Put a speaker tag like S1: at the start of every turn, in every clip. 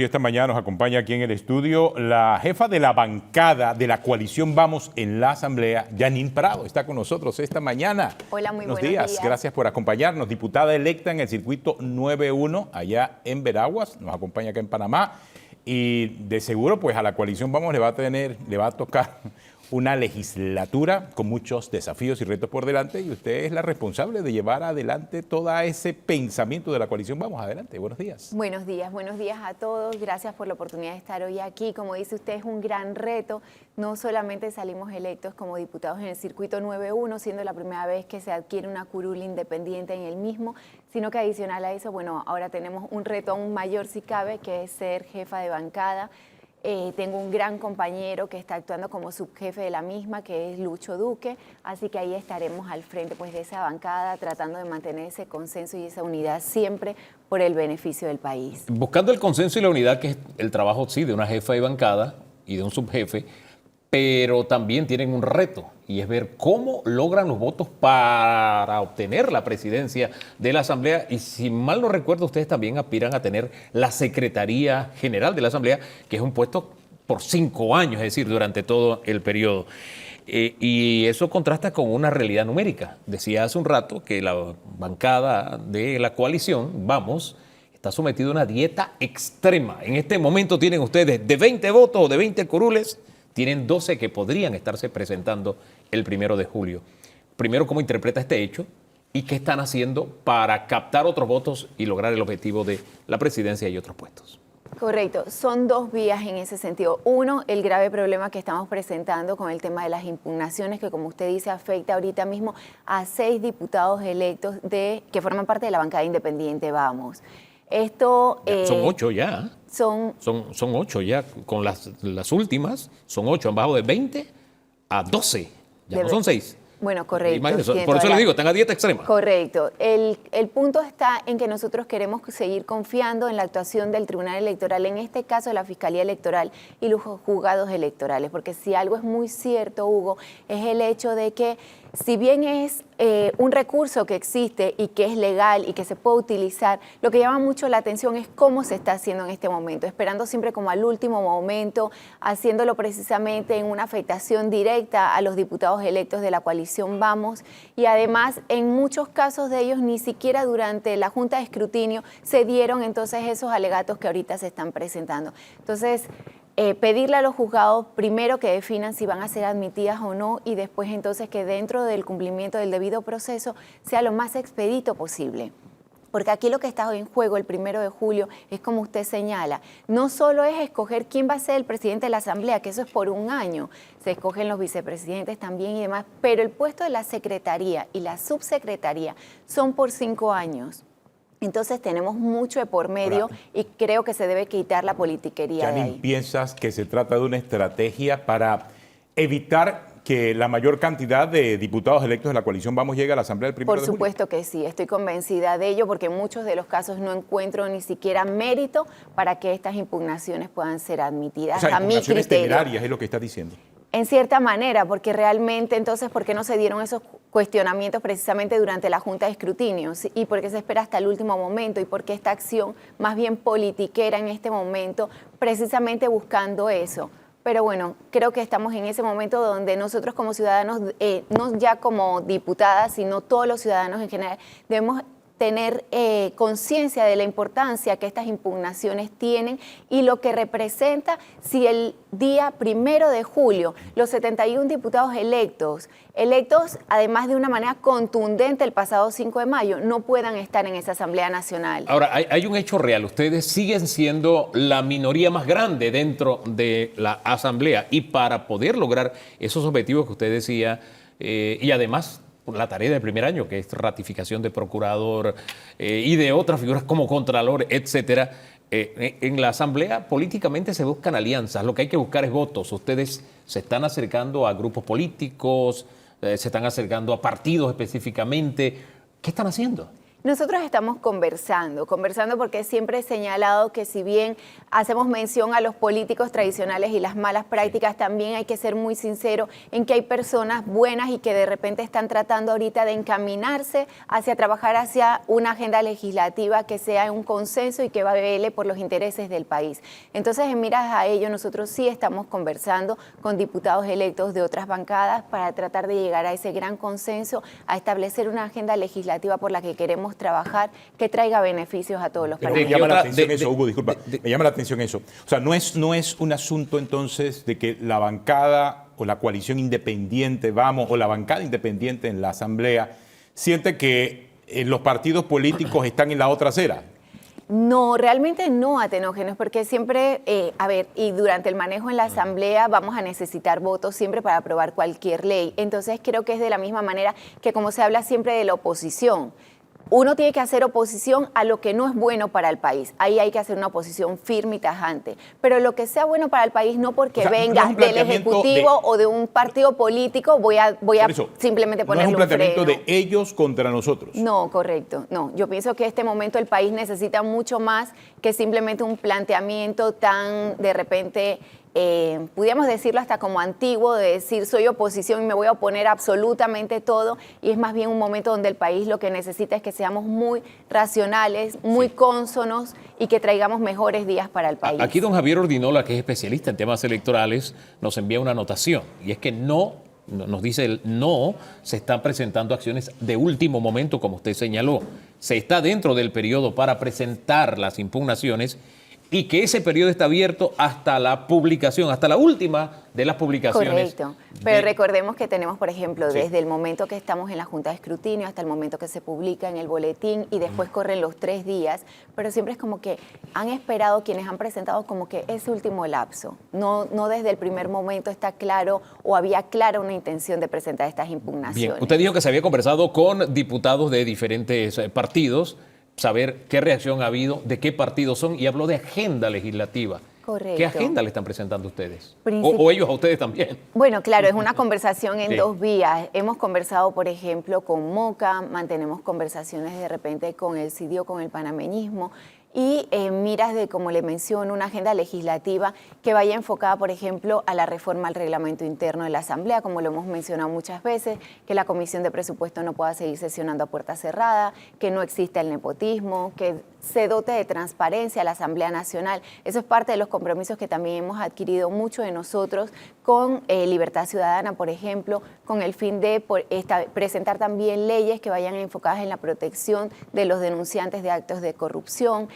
S1: Y esta mañana nos acompaña aquí en el estudio la jefa de la bancada de la coalición Vamos en la Asamblea, Yanín Prado. Está con nosotros esta mañana.
S2: Hola, muy
S1: buenos
S2: buenos
S1: días. Gracias por acompañarnos. Diputada electa en el circuito 91 allá en Veraguas. Nos acompaña acá en Panamá. Y de seguro, pues a la coalición Vamos le va a tocar una legislatura con muchos desafíos y retos por delante, y usted es la responsable de llevar adelante todo ese pensamiento de la coalición Vamos. Adelante, buenos días.
S2: Buenos días a todos. Gracias por la oportunidad de estar hoy aquí. Como dice usted, es un gran reto. No solamente salimos electos como diputados en el circuito 91, siendo la primera vez que se adquiere una curul independiente en el mismo, sino que adicional a eso, bueno, ahora tenemos un reto aún mayor si cabe, que es ser jefa de bancada. Tengo un gran compañero que está actuando como subjefe de la misma, que es Lucho Duque, así que ahí estaremos al frente pues, de esa bancada, tratando de mantener ese consenso y esa unidad siempre por el beneficio del país.
S3: Buscando el consenso y la unidad, que es el trabajo, sí, de una jefa de bancada y de un subjefe, pero también tienen un reto, y es ver cómo logran los votos para obtener la presidencia de la Asamblea. Y si mal no recuerdo, ustedes también aspiran a tener la Secretaría General de la Asamblea, que es un puesto por 5 años, es decir, durante todo el periodo. Y eso contrasta con una realidad numérica. Decía hace un rato que la bancada de la coalición, Vamos, está sometida a una dieta extrema. En este momento tienen ustedes de 20 votos o de 20 curules, tienen 12 que podrían estarse presentando el 1 de julio. Primero, ¿cómo interpreta este hecho? ¿Y qué están haciendo para captar otros votos y lograr el objetivo de la presidencia y otros puestos?
S2: Correcto, son dos vías en ese sentido. Uno, el grave problema que estamos presentando con el tema de las impugnaciones, que como usted dice, afecta ahorita mismo a 6 diputados electos que forman parte de la bancada independiente Vamos. Esto
S3: son 8 ya.
S2: Son
S3: 8 ya, con las últimas, son 8, han bajado de 20 a 12, ya no son 6.
S2: Bueno, correcto.
S3: Imagínense, por eso les digo, están a dieta extrema.
S2: Correcto. El punto está en que nosotros queremos seguir confiando en la actuación del Tribunal Electoral, en este caso la Fiscalía Electoral y los juzgados electorales, porque si algo es muy cierto, Hugo, es el hecho de que si bien es un recurso que existe y que es legal y que se puede utilizar, lo que llama mucho la atención es cómo se está haciendo en este momento, esperando siempre como al último momento, haciéndolo precisamente en una afectación directa a los diputados electos de la coalición Vamos, y además en muchos casos de ellos ni siquiera durante la Junta de Escrutinio se dieron entonces esos alegatos que ahorita se están presentando. Entonces, pedirle a los juzgados primero que definan si van a ser admitidas o no, y después entonces que dentro del cumplimiento del debido proceso sea lo más expedito posible. Porque aquí lo que está en juego el 1 de julio es, como usted señala, no solo es escoger quién va a ser el presidente de la Asamblea, que eso es por 1 año, se escogen los vicepresidentes también y demás, pero el puesto de la secretaría y la subsecretaría son por 5 años. Entonces tenemos mucho de por medio y creo que se debe quitar la politiquería de ahí.
S1: ¿Piensas que se trata de una estrategia para evitar que la mayor cantidad de diputados electos de la coalición Vamos llegue a la Asamblea el 1 de julio?
S2: Por supuesto que sí, estoy convencida de ello, porque en muchos de los casos no encuentro ni siquiera mérito para que estas impugnaciones puedan ser admitidas.
S1: O sea,
S2: a mi
S1: impugnaciones
S2: criterio.
S1: temerarias es lo que estás diciendo.
S2: En cierta manera, porque realmente entonces, ¿por qué no se dieron esos cuestionamientos precisamente durante la Junta de Escrutinio? ¿Y por qué se espera hasta el último momento? ¿Y por qué esta acción más bien politiquera en este momento, precisamente buscando eso? Pero bueno, creo que estamos en ese momento donde nosotros como ciudadanos, no ya como diputadas, sino todos los ciudadanos en general, debemos tener conciencia de la importancia que estas impugnaciones tienen y lo que representa si el día 1 de julio los 71 diputados electos además de una manera contundente el pasado 5 de mayo, no puedan estar en esa Asamblea Nacional.
S3: Ahora, hay un hecho real. Ustedes siguen siendo la minoría más grande dentro de la Asamblea, y para poder lograr esos objetivos que usted decía, y además la tarea del primer año, que es ratificación de procurador y de otras figuras como contralor, etcétera. En la Asamblea políticamente se buscan alianzas, lo que hay que buscar es votos. Ustedes se están acercando a grupos políticos, se están acercando a partidos específicamente. ¿Qué están haciendo?
S2: Nosotros estamos conversando porque siempre he señalado que si bien hacemos mención a los políticos tradicionales y las malas prácticas, también hay que ser muy sincero en que hay personas buenas y que de repente están tratando ahorita de encaminarse hacia trabajar hacia una agenda legislativa que sea un consenso y que vele por los intereses del país. Entonces, en miras a ello, nosotros sí estamos conversando con diputados electos de otras bancadas para tratar de llegar a ese gran consenso, a establecer una agenda legislativa por la que queremos trabajar, que traiga beneficios a todos los
S1: Pero
S2: países.
S1: me llama la atención eso, Hugo, disculpa. Me llama la atención eso. O sea, no es un asunto entonces de que la bancada o la coalición independiente, vamos, o la bancada independiente en la Asamblea, siente que los partidos políticos están en la otra acera.
S2: No, realmente no, Atenógenos, porque siempre, y durante el manejo en la Asamblea vamos a necesitar votos siempre para aprobar cualquier ley. Entonces creo que es de la misma manera que como se habla siempre de la oposición. Uno tiene que hacer oposición a lo que no es bueno para el país. Ahí hay que hacer una oposición firme y tajante. Pero lo que sea bueno para el país, no porque venga del Ejecutivo o de un partido político, voy a simplemente ponerle un freno.
S1: No es un planteamiento de ellos contra nosotros.
S2: No, correcto. No, yo pienso que en este momento el país necesita mucho más que simplemente un planteamiento tan de repente... pudiéramos decirlo hasta como antiguo, de decir soy oposición y me voy a oponer a absolutamente todo, y es más bien un momento donde el país lo que necesita es que seamos muy racionales, muy cónsonos y que traigamos mejores días para el país.
S3: Aquí don Javier Ordinola, que es especialista en temas electorales, nos envía una anotación, y es que nos dice no se están presentando acciones de último momento, como usted señaló. Se está dentro del periodo para presentar las impugnaciones y que ese periodo está abierto hasta la publicación, hasta la última de las publicaciones.
S2: Correcto, pero recordemos que tenemos, por ejemplo, desde el momento que estamos en la Junta de Escrutinio hasta el momento que se publica en el boletín y después corren los 3 días, pero siempre es como que han esperado quienes han presentado como que ese último lapso. No desde el primer momento está claro o había clara una intención de presentar estas impugnaciones.
S3: Bien, usted dijo que se había conversado con diputados de diferentes partidos, saber qué reacción ha habido, de qué partidos son, y habló de agenda legislativa.
S2: Correcto.
S3: ¿Qué agenda le están presentando ustedes? O ellos a ustedes también.
S2: Bueno, claro, es una conversación en 2 vías. Hemos conversado, por ejemplo, con Moca, mantenemos conversaciones de repente con el CIDIO, con el panameñismo, y miras de, como le menciono, una agenda legislativa que vaya enfocada, por ejemplo, a la reforma al reglamento interno de la Asamblea, como lo hemos mencionado muchas veces, que la Comisión de Presupuesto no pueda seguir sesionando a puerta cerrada, que no exista el nepotismo, que se dote de transparencia a la Asamblea Nacional. Eso es parte de los compromisos que también hemos adquirido mucho de nosotros con Libertad Ciudadana, por ejemplo, con el fin de presentar también leyes que vayan enfocadas en la protección de los denunciantes de actos de corrupción.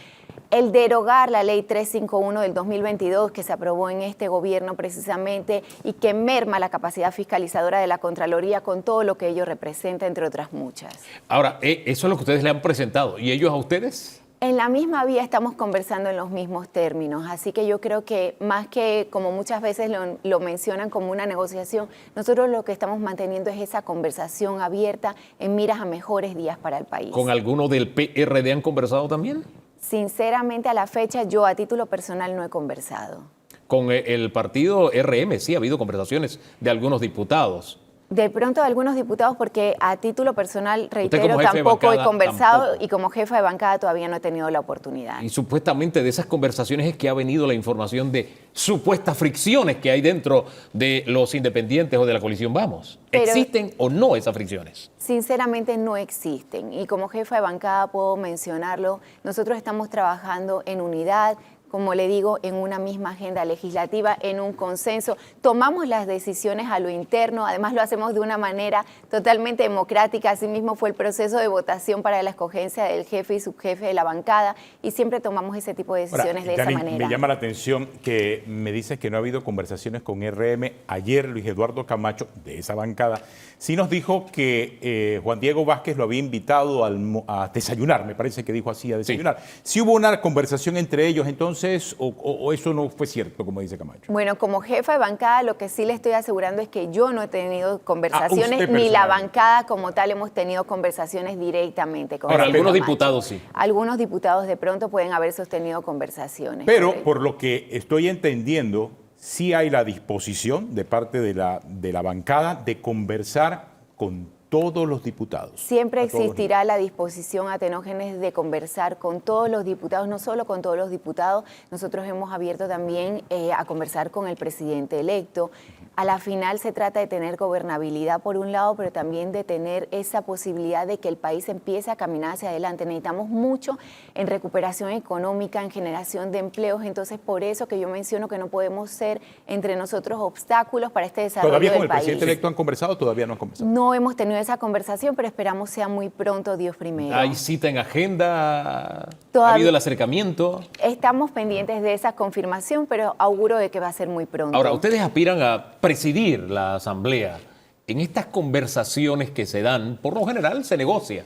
S2: El derogar la ley 351 del 2022 que se aprobó en este gobierno precisamente y que merma la capacidad fiscalizadora de la Contraloría con todo lo que ello representa, entre otras muchas.
S3: Ahora, eso es lo que ustedes le han presentado. ¿Y ellos a ustedes?
S2: En la misma vía estamos conversando en los mismos términos, así que yo creo que más que como muchas veces lo mencionan como una negociación, nosotros lo que estamos manteniendo es esa conversación abierta en miras a mejores días para el país.
S3: ¿Con alguno del PRD han conversado también?
S2: Sinceramente, a la fecha, yo a título personal no he conversado.
S3: Con el partido RM sí ha habido conversaciones de algunos diputados.
S2: De pronto de algunos diputados, porque a título personal, reitero, tampoco he conversado tampoco. Y como jefa de bancada todavía no he tenido la oportunidad.
S3: Y supuestamente de esas conversaciones es que ha venido la información de supuestas fricciones que hay dentro de los independientes o de la coalición Vamos. Pero, ¿existen o no esas fricciones?
S2: Sinceramente no existen. Y como jefa de bancada puedo mencionarlo, nosotros estamos trabajando en unidad, como le digo, en una misma agenda legislativa, en un consenso. Tomamos las decisiones a lo interno, además lo hacemos de una manera totalmente democrática. Asimismo fue el proceso de votación para la escogencia del jefe y subjefe de la bancada y siempre tomamos ese tipo de decisiones de esa manera.
S1: Me llama la atención que me dices que no ha habido conversaciones con RM. Ayer Luis Eduardo Camacho, de esa bancada, sí nos dijo que Juan Diego Vázquez lo había invitado a desayunar, me parece que dijo así, a desayunar. Sí hubo una conversación entre ellos entonces, o eso no fue cierto, como dice Camacho.
S2: Bueno, como jefa de bancada, lo que sí le estoy asegurando es que yo no he tenido conversaciones, ni la bancada como tal hemos tenido conversaciones directamente con
S3: Ahora, algunos diputados sí.
S2: Algunos diputados de pronto pueden haber sostenido conversaciones.
S1: Pero, correcto, por lo que estoy entendiendo, sí hay la disposición de parte de la bancada de conversar con todos los diputados.
S2: Siempre
S1: A todos los
S2: existirá la disposición, Atenógenes, de conversar con todos los diputados, no solo con todos los diputados, nosotros hemos abierto también a conversar con el presidente electo. A la final se trata de tener gobernabilidad por un lado, pero también de tener esa posibilidad de que el país empiece a caminar hacia adelante. Necesitamos mucho en recuperación económica, en generación de empleos, entonces por eso que yo menciono que no podemos ser entre nosotros obstáculos para este desarrollo
S1: ¿Todavía con
S2: del
S1: el
S2: país.
S1: presidente electo han conversado o todavía no han conversado?
S2: No hemos tenido esa conversación, pero esperamos sea muy pronto, Dios primero.
S3: ¿Hay cita en agenda?
S2: Todavía-
S3: ¿Ha habido el acercamiento?
S2: Estamos pendientes de esa confirmación, pero auguro de que va a ser muy pronto.
S3: Ahora, ustedes aspiran a presidir la Asamblea. En estas conversaciones que se dan, por lo general se negocia,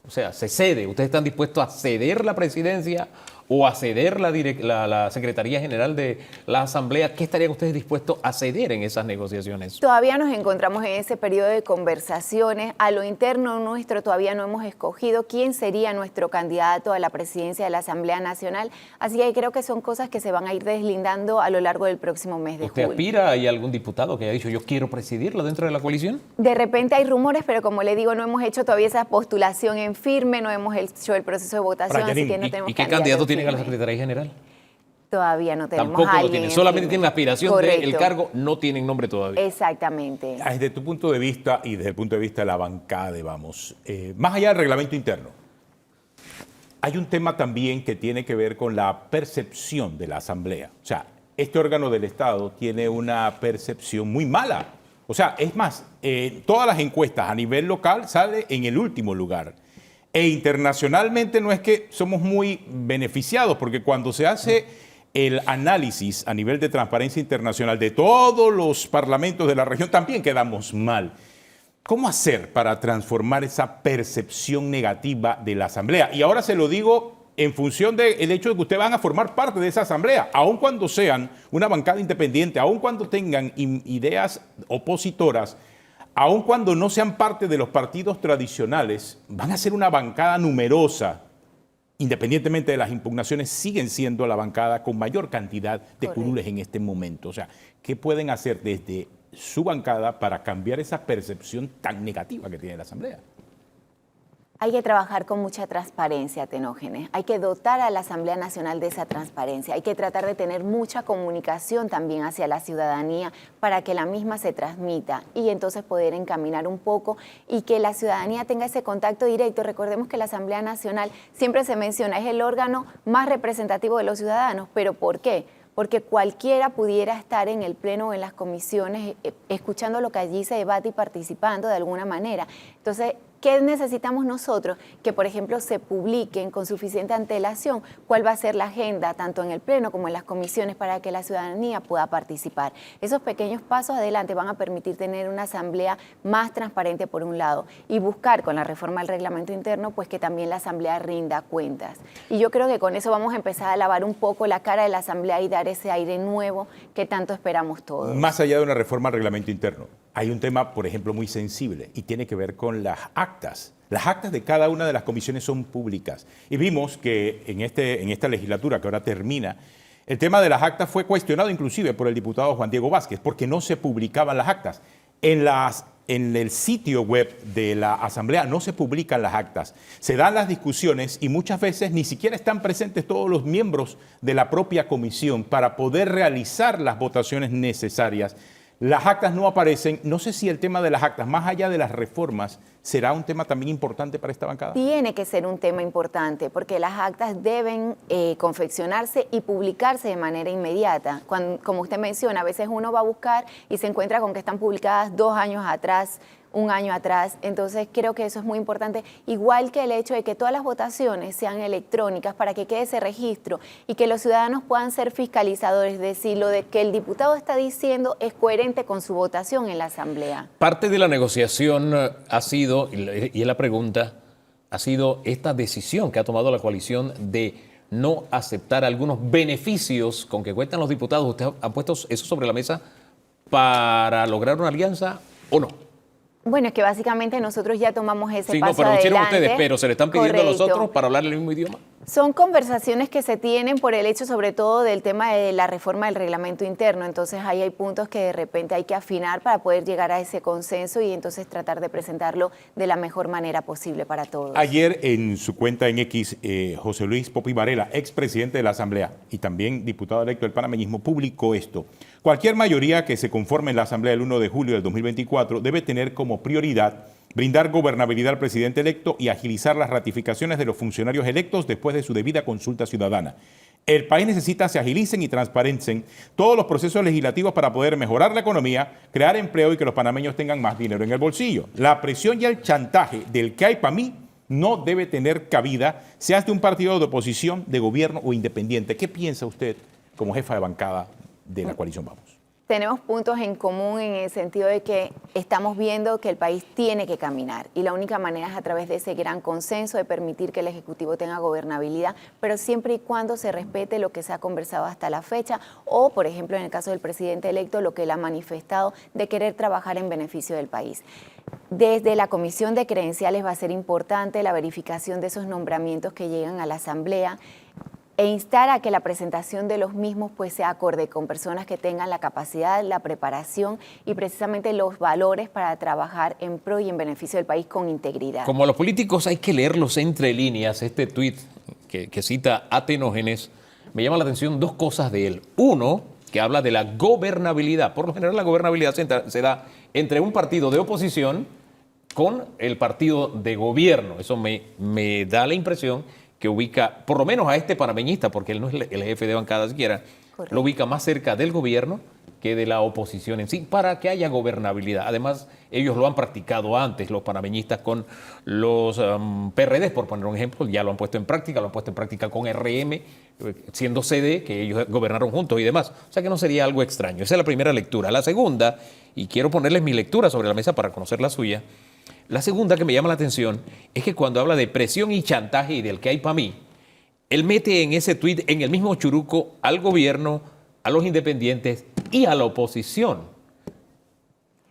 S3: o sea, se cede. ¿Ustedes están dispuestos a ceder la presidencia o a ceder la Secretaría General de la Asamblea? ¿Qué estarían ustedes dispuestos a ceder en esas negociaciones?
S2: Todavía nos encontramos en ese periodo de conversaciones. A lo interno nuestro todavía no hemos escogido quién sería nuestro candidato a la presidencia de la Asamblea Nacional. Así que creo que son cosas que se van a ir deslindando a lo largo del próximo mes de
S3: ¿Usted
S2: julio.
S3: aspira? ¿Hay algún diputado que haya dicho yo quiero presidirla dentro de la coalición?
S2: De repente hay rumores, pero como le digo, no hemos hecho todavía esa postulación en firme, no hemos hecho el proceso de votación, así que no tenemos
S3: ¿Y qué candidato tienen a la
S2: firme.
S3: Secretaría General?
S2: Todavía no tenemos
S3: Tampoco
S2: a
S3: lo
S2: alguien
S3: tienen,
S2: en
S3: solamente
S2: firme.
S3: tienen la aspiración
S2: Correcto.
S3: del cargo, no tienen nombre todavía.
S2: Exactamente.
S1: Desde tu punto de vista y desde el punto de vista de la bancada, más allá del reglamento interno, hay un tema también que tiene que ver con la percepción de la Asamblea. O sea, este órgano del Estado tiene una percepción muy mala. O sea, es más, todas las encuestas a nivel local sale en el último lugar. E internacionalmente no es que somos muy beneficiados, porque cuando se hace el análisis a nivel de transparencia internacional de todos los parlamentos de la región, también quedamos mal. ¿Cómo hacer para transformar esa percepción negativa de la Asamblea? Y ahora se lo digo en función del hecho de que ustedes van a formar parte de esa Asamblea, aun cuando sean una bancada independiente, aun cuando tengan ideas opositoras, aun cuando no sean parte de los partidos tradicionales, van a ser una bancada numerosa. Independientemente de las impugnaciones, siguen siendo la bancada con mayor cantidad de
S2: Correcto.
S1: curules en este momento. O sea, ¿qué pueden hacer desde su bancada para cambiar esa percepción tan negativa que tiene la Asamblea?
S2: Hay que trabajar con mucha transparencia, Atenógenes. Hay que dotar a la Asamblea Nacional de esa transparencia. Hay que tratar de tener mucha comunicación también hacia la ciudadanía para que la misma se transmita y entonces poder encaminar un poco y que la ciudadanía tenga ese contacto directo. Recordemos que la Asamblea Nacional siempre se menciona, es el órgano más representativo de los ciudadanos. ¿Pero por qué? Porque cualquiera pudiera estar en el pleno o en las comisiones escuchando lo que allí se debate y participando de alguna manera. Entonces, ¿qué necesitamos nosotros? Que, por ejemplo, se publiquen con suficiente antelación cuál va a ser la agenda, tanto en el pleno como en las comisiones, para que la ciudadanía pueda participar. Esos pequeños pasos adelante van a permitir tener una asamblea más transparente por un lado y buscar con la reforma del reglamento interno pues que también la asamblea rinda cuentas. Y yo creo que con eso vamos a empezar a lavar un poco la cara de la asamblea y dar ese aire nuevo que tanto esperamos todos.
S1: Más allá de una reforma al reglamento interno, hay un tema, por ejemplo, muy sensible y tiene que ver con las actas. Las actas de cada una de las comisiones son públicas. Y vimos que en esta legislatura que ahora termina, el tema de las actas fue cuestionado inclusive por el diputado Juan Diego Vázquez, porque no se publicaban las actas. En el sitio web de la Asamblea no se publican las actas. Se dan las discusiones y muchas veces ni siquiera están presentes todos los miembros de la propia comisión para poder realizar las votaciones necesarias. Las actas no aparecen. No sé si el tema de las actas, más allá de las reformas, será un tema también importante para esta bancada.
S2: Tiene que ser un tema importante porque las actas deben confeccionarse y publicarse de manera inmediata. Como usted menciona, a veces uno va a buscar y se encuentra con que están publicadas 2 años atrás, 1 año atrás. Entonces creo que eso es muy importante, igual que el hecho de que todas las votaciones sean electrónicas para que quede ese registro y que los ciudadanos puedan ser fiscalizadores, es decir, lo de que el diputado está diciendo es coherente con su votación en la Asamblea.
S3: Parte de la negociación ha sido, y es la pregunta, ha sido esta decisión que ha tomado la coalición de no aceptar algunos beneficios con que cuentan los diputados. ¿Usted ha puesto eso sobre la mesa para lograr una alianza o no?
S2: Bueno, es que básicamente nosotros ya tomamos ese
S3: Sí,
S2: paso
S3: no, pero lo hicieron
S2: adelante.
S3: ustedes, pero se le están pidiendo a los
S2: Correcto.
S3: otros para hablar el mismo idioma.
S2: Son conversaciones que se tienen por el hecho sobre todo del tema de la reforma del reglamento interno, entonces ahí hay puntos que de repente hay que afinar para poder llegar a ese consenso y entonces tratar de presentarlo de la mejor manera posible para todos.
S1: Ayer en su cuenta en X, José Luis Popi Varela, expresidente de la Asamblea y también diputado electo del panameñismo, publicó esto. Cualquier mayoría que se conforme en la Asamblea el 1 de julio del 2024 debe tener como prioridad brindar gobernabilidad al presidente electo y agilizar las ratificaciones de los funcionarios electos después de su debida consulta ciudadana. El país necesita se agilicen y transparencen todos los procesos legislativos para poder mejorar la economía, crear empleo y que los panameños tengan más dinero en el bolsillo. La presión y el chantaje del que hay para mí no debe tener cabida, seas de un partido de oposición, de gobierno o independiente. ¿Qué piensa usted como jefa de bancada de la coalición Vamos?
S2: Tenemos puntos en común en el sentido de que estamos viendo que el país tiene que caminar y la única manera es a través de ese gran consenso de permitir que el Ejecutivo tenga gobernabilidad, pero siempre y cuando se respete lo que se ha conversado hasta la fecha o, por ejemplo, en el caso del presidente electo, lo que él ha manifestado de querer trabajar en beneficio del país. Desde la Comisión de Credenciales va a ser importante la verificación de esos nombramientos que llegan a la Asamblea e instar a que la presentación de los mismos pues sea acorde con personas que tengan la capacidad, la preparación y precisamente los valores para trabajar en pro y en beneficio del país con integridad.
S3: Como a los políticos hay que leerlos entre líneas, este tuit que cita Atenógenes, me llama la atención dos cosas de él. Uno, que habla de la gobernabilidad. Por lo general la gobernabilidad se da entre un partido de oposición con el partido de gobierno. Eso me da la impresión que ubica, por lo menos a este panameñista, porque él no es el jefe de bancada siquiera, correcto, lo ubica más cerca del gobierno que de la oposición en sí, para que haya gobernabilidad. Además, ellos lo han practicado antes, los panameñistas con los PRD, por poner un ejemplo, ya lo han puesto en práctica, lo han puesto en práctica con RM, siendo CD, que ellos gobernaron juntos y demás. O sea que no sería algo extraño. Esa es la primera lectura. La segunda, y quiero ponerles mi lectura sobre la mesa para conocer la suya, la segunda que me llama la atención es que cuando habla de presión y chantaje y del que hay para mí, él mete en ese tuit, en el mismo churuco, al gobierno, a los independientes y a la oposición.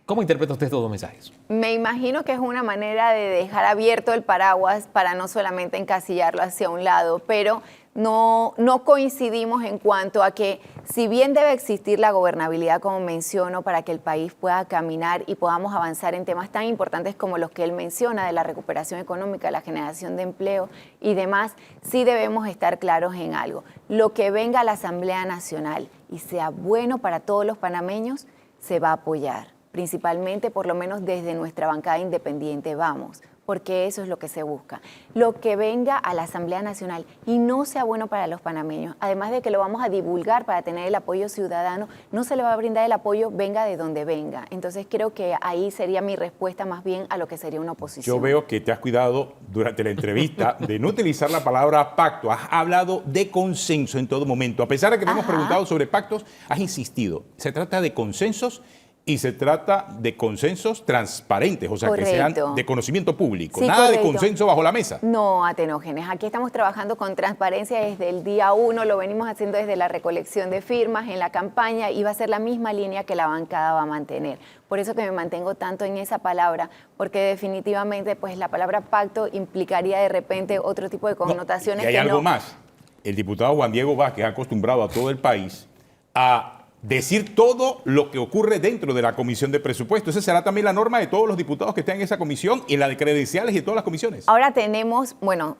S3: ¿Cómo interpreta usted estos dos mensajes?
S2: Me imagino que es una manera de dejar abierto el paraguas para no solamente encasillarlo hacia un lado, pero no coincidimos en cuanto a que si bien debe existir la gobernabilidad, como menciono, para que el país pueda caminar y podamos avanzar en temas tan importantes como los que él menciona, de la recuperación económica, la generación de empleo y demás, sí debemos estar claros en algo. Lo que venga a la Asamblea Nacional y sea bueno para todos los panameños, se va a apoyar, principalmente por lo menos desde nuestra bancada independiente Vamos, porque eso es lo que se busca. Lo que venga a la Asamblea Nacional y no sea bueno para los panameños, además de que lo vamos a divulgar para tener el apoyo ciudadano, no se le va a brindar el apoyo, venga de donde venga. Entonces creo que ahí sería mi respuesta más bien a lo que sería una oposición.
S1: Yo veo que te has cuidado durante la entrevista de no utilizar la palabra pacto. Has hablado de consenso en todo momento. A pesar de que me hemos preguntado sobre pactos, has insistido. Se trata de consensos y se trata de consensos transparentes, o sea, correcto, que sean de conocimiento público. Sí, nada correcto, de consenso bajo la mesa.
S2: No, Atenógenes. Aquí estamos trabajando con transparencia desde el día 1, lo venimos haciendo desde la recolección de firmas en la campaña y va a ser la misma línea que la bancada va a mantener. Por eso que me mantengo tanto en esa palabra, porque definitivamente pues la palabra pacto implicaría de repente otro tipo de connotaciones.
S1: No, y hay algo más. El diputado Juan Diego Vázquez ha acostumbrado a todo el país a decir todo lo que ocurre dentro de la Comisión de Presupuestos. Esa será también la norma de todos los diputados que estén en esa comisión y la de credenciales y de todas las comisiones.
S2: Ahora tenemos, bueno,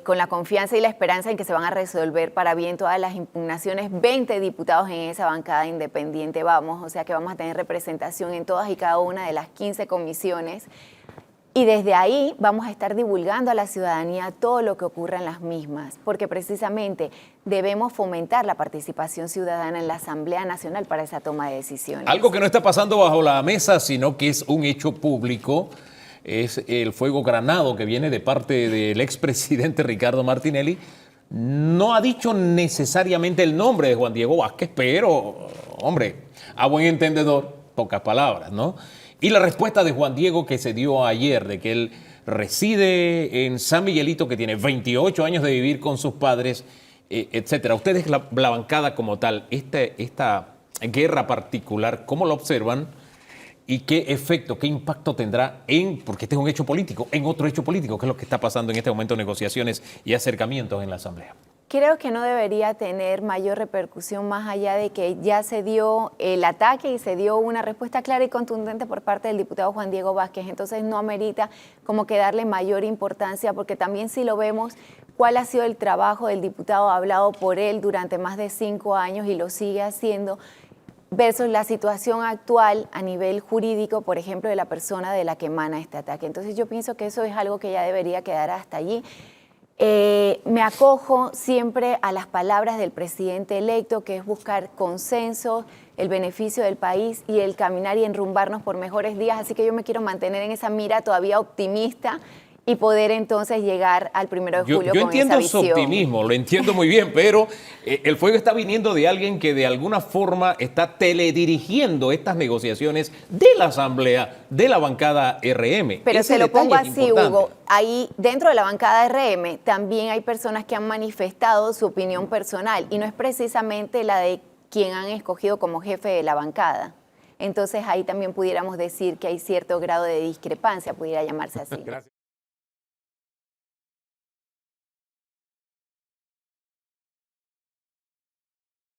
S2: con la confianza y la esperanza en que se van a resolver para bien todas las impugnaciones, 20 diputados en esa bancada independiente Vamos, o sea que vamos a tener representación en todas y cada una de las 15 comisiones. Y desde ahí vamos a estar divulgando a la ciudadanía todo lo que ocurra en las mismas, porque precisamente debemos fomentar la participación ciudadana en la Asamblea Nacional para esa toma de decisiones.
S3: Algo que no está pasando bajo la mesa, sino que es un hecho público, es el fuego granado que viene de parte del expresidente Ricardo Martinelli. No ha dicho necesariamente el nombre de Juan Diego Vázquez, pero, hombre, a buen entendedor, pocas palabras, ¿no? Y la respuesta de Juan Diego que se dio ayer, de que él reside en San Miguelito, que tiene 28 años de vivir con sus padres, etcétera. Ustedes, la bancada como tal, esta guerra particular, ¿cómo lo observan? ¿Y qué efecto, qué impacto tendrá porque este es un hecho político, en otro hecho político, que es lo que está pasando en este momento, negociaciones y acercamientos en la Asamblea?
S2: Creo que no debería tener mayor repercusión más allá de que ya se dio el ataque y se dio una respuesta clara y contundente por parte del diputado Juan Diego Vázquez. Entonces no amerita como que darle mayor importancia, porque también si lo vemos, cuál ha sido el trabajo del diputado hablado por él durante más de 5 años y lo sigue haciendo, versus la situación actual a nivel jurídico, por ejemplo, de la persona de la que emana este ataque. Entonces yo pienso que eso es algo que ya debería quedar hasta allí. Me acojo siempre a las palabras del presidente electo, que es buscar consenso, el beneficio del país y el caminar y enrumbarnos por mejores días. Así que yo me quiero mantener en esa mira todavía optimista y poder entonces llegar al 1 de julio
S3: Yo
S2: con
S3: entiendo
S2: esa visión.
S3: su optimismo, lo entiendo muy bien, pero el fuego está viniendo de alguien que de alguna forma está teledirigiendo estas negociaciones de la Asamblea, de la bancada RM.
S2: Pero
S3: Ese
S2: se lo
S3: detalle
S2: pongo
S3: es
S2: así,
S3: importante.
S2: Hugo, ahí dentro de la bancada RM también hay personas que han manifestado su opinión personal y no es precisamente la de quien han escogido como jefe de la bancada. Entonces ahí también pudiéramos decir que hay cierto grado de discrepancia, pudiera llamarse así.
S1: Gracias.